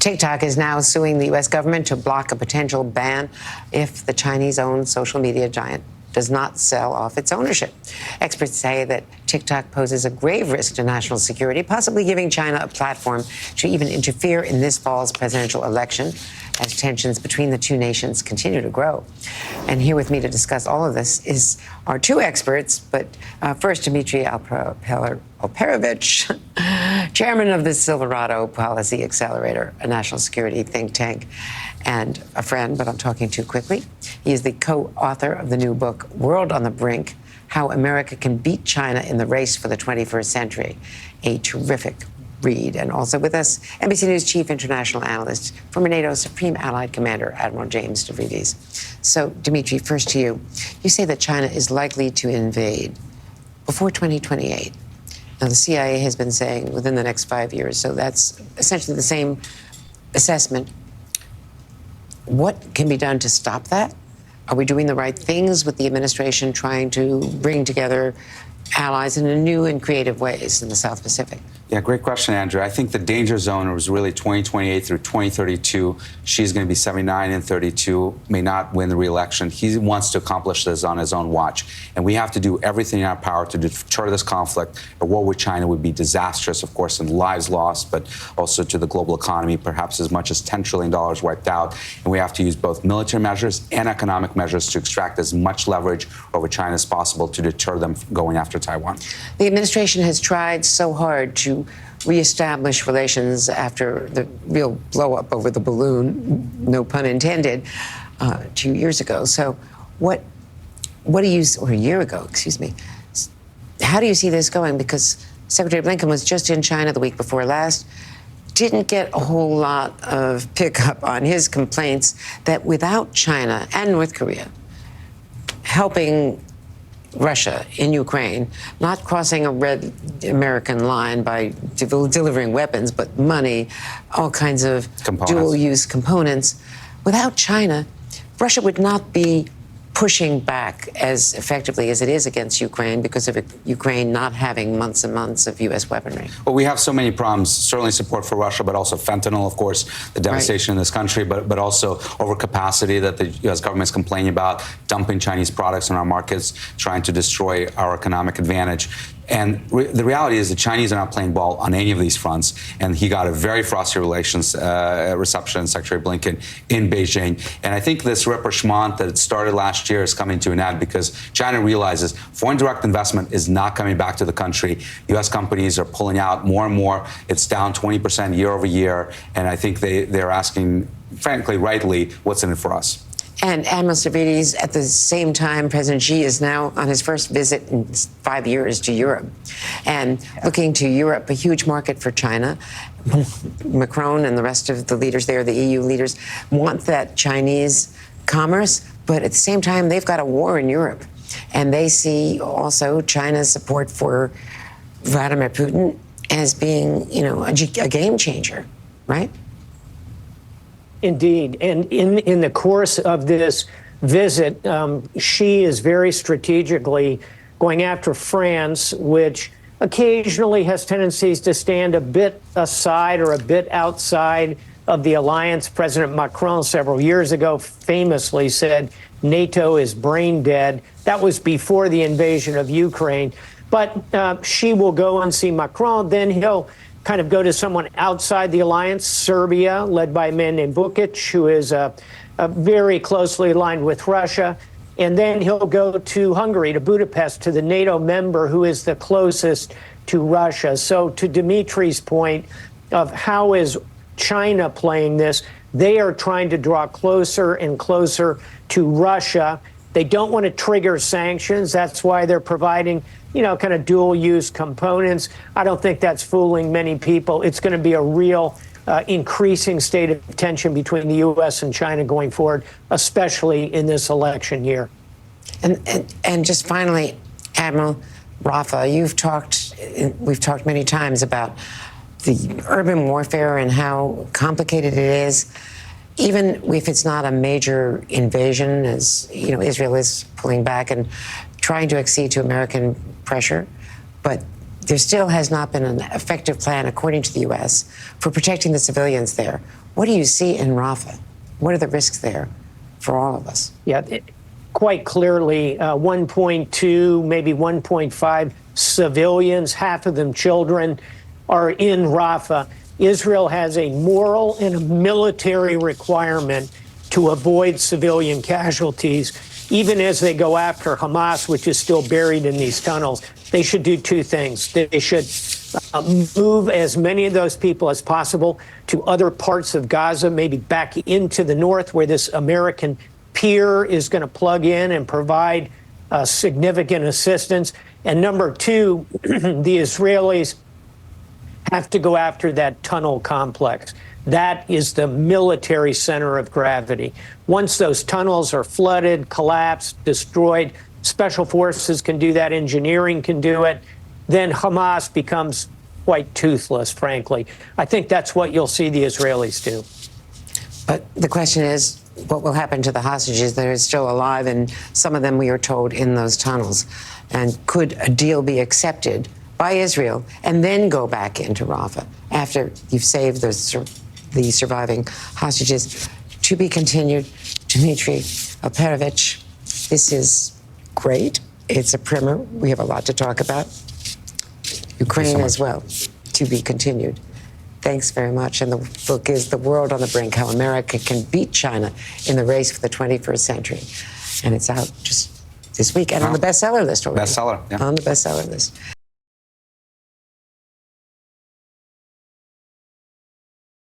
TikTok is now suing the U.S. government to block a potential ban if the Chinese-owned social media giant does not sell off its ownership. Experts say that TikTok poses a grave risk to national security, possibly giving China a platform to even interfere in this fall's presidential election as tensions between the two nations continue to grow. And here with me to discuss all of this is our two experts, but first, Dmitry Alperovitch, chairman of the Silverado Policy Accelerator, a national security think tank, and a friend, but I'm talking too quickly. He is the co-author of the new book, World on the Brink, How America Can Beat China in the Race for the 21st Century, a terrific read. And also with us, NBC News chief international analyst, former NATO Supreme Allied Commander, Admiral James Stavridis. So, Dmitry, first to you. You say that China is likely to invade before 2028. Now, the CIA has been saying within the next 5 years, so that's essentially the same assessment. What can be done to stop that? Are we doing the right things with the administration trying to bring together allies in new and creative ways in the South Pacific? Yeah, great question, Andrea. I think the danger zone was really 2028 through 2032. She's going to be 79 and 32, may not win the re-election. He wants to accomplish this on his own watch. And we have to do everything in our power to deter this conflict. A war with China would be disastrous, of course, in lives lost, but also to the global economy, perhaps as much as $10 trillion wiped out. And we have to use both military measures and economic measures to extract as much leverage over China as possible to deter them from going after Taiwan. The administration has tried so hard to reestablish relations after the real blow-up over the balloon, no pun intended, 2 years ago. So what do you, or a year ago, excuse me, how do you see this going? Because Secretary Blinken was just in China the week before last, didn't get a whole lot of pickup on his complaints that without China and North Korea helping Russia in Ukraine, not crossing a red American line by delivering weapons, but money, all kinds of dual-use components. Without China, Russia would not be pushing back as effectively as it is against Ukraine because of Ukraine not having months and months of U.S. weaponry. Well, we have so many problems, certainly support for Russia, but also fentanyl, of course, the devastation in this country, but also overcapacity that the U.S. government is complaining about, dumping Chinese products in our markets, trying to destroy our economic advantage. And the reality is the Chinese are not playing ball on any of these fronts. And he got a very frosty relations reception, Secretary Blinken, in Beijing. And I think this rapprochement that started last year is coming to an end because China realizes foreign direct investment is not coming back to the country. U.S. companies are pulling out more and more. It's down 20% year over year. And I think they're asking, frankly, rightly, what's in it for us? And Admiral Stavridis, at the same time, President Xi is now on his first visit in 5 years to Europe. And looking to Europe, a huge market for China. Macron and the rest of the leaders there, the EU leaders, want that Chinese commerce, but at the same time, they've got a war in Europe. And they see also China's support for Vladimir Putin as being, you know, a game changer, right? Indeed. And in the course of this visit, Xi is very strategically going after France, which occasionally has tendencies to stand a bit aside or a bit outside of the alliance. President Macron several years ago famously said NATO is brain dead. That was before the invasion of Ukraine. But Xi will go and see Macron, then he'll kind of go to someone outside the alliance, Serbia, led by a man named Vučić, who is very closely aligned with Russia. And then he'll go to Hungary, to Budapest, to the NATO member who is the closest to Russia. So to Dmitry's point of how is China playing this, they are trying to draw closer and closer to Russia. They don't want to trigger sanctions. That's why they're providing, you know, kind of dual-use components. I don't think that's fooling many people. It's going to be a real increasing state of tension between the U.S. and China going forward, especially in this election year. And just finally, Admiral Rafa, we've talked many times about the urban warfare and how complicated it is. Even if it's not a major invasion, as you know, Israel is pulling back and trying to accede to American pressure, but there still has not been an effective plan, according to the U.S., for protecting the civilians there. What do you see in Rafah? What are the risks there for all of us? Yeah, quite clearly, 1.2, maybe 1.5 civilians, half of them children, are in Rafah. Israel has a moral and a military requirement to avoid civilian casualties, even as they go after Hamas, which is still buried in these tunnels. They should do two things. They should move as many of those people as possible to other parts of Gaza, maybe back into the north where this American pier is going to plug in and provide significant assistance. And number two, the Israelis have to go after that tunnel complex. That is the military center of gravity. Once those tunnels are flooded, collapsed, destroyed, special forces can do that, engineering can do it, then Hamas becomes quite toothless, frankly. I think that's what you'll see the Israelis do. But the question is, what will happen to the hostages that are still alive, and some of them, we are told, in those tunnels? And could a deal be accepted by Israel and then go back into Rafah after you've saved the surviving hostages? To be continued. Dmitry Alperovich, this is great. It's a primer. We have a lot to talk about. Ukraine as well. To be continued. Thanks very much. And the book is The World on the Brink, How America Can Beat China in the Race for the 21st Century. And it's out just this week and on the bestseller list already. Bestseller, yeah. On the bestseller list.